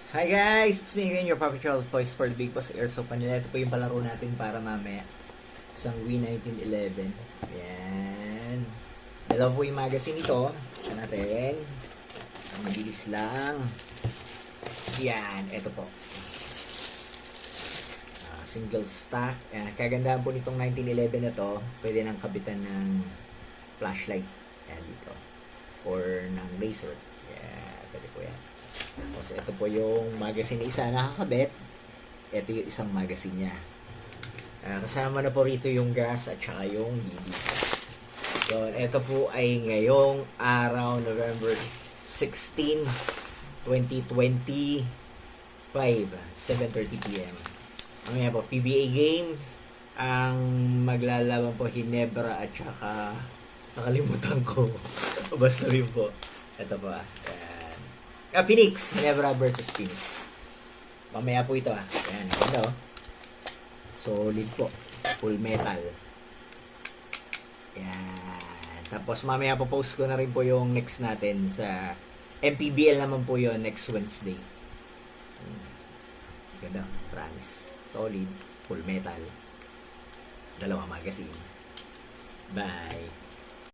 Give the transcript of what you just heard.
Hi guys! It's me again, your Papa Charles Boys for the Big Boss Airsoft Manila. Ito po yung palaro natin para mamaya. Isang Wii 1911. Yan. Dalawa po yung magazine ito. Ito natin. Ang mabilis lang. Yan. Ito po. Single stack. Yan. Kagandahan po nitong 1911 na to, pwede nang kabitan ng flashlight. Yan dito. Or ng laser. Yan. Pwede po yan. Tapos ito po yung magazine isa nakakabit. Ito yung isang magazine niya. Kasama na po rito yung gas at saka yung BB. So, ito po ay ngayong araw, November 16, 2025, 7:30 PM. Mamaya po, PBA game. Ang maglalaban po, Ginebra at saka nakalimutan ko. Basta rin po. Ito po Phoenix. Ginebra versus Phoenix. Mamaya po ito Ayan, ganda Solid po. Full metal. Ayan. Tapos mamaya po post ko na rin po yung next natin sa MPBL naman po yon next Wednesday. Ganda. Promise. Solid. Full metal. Dalawa magazine. Bye.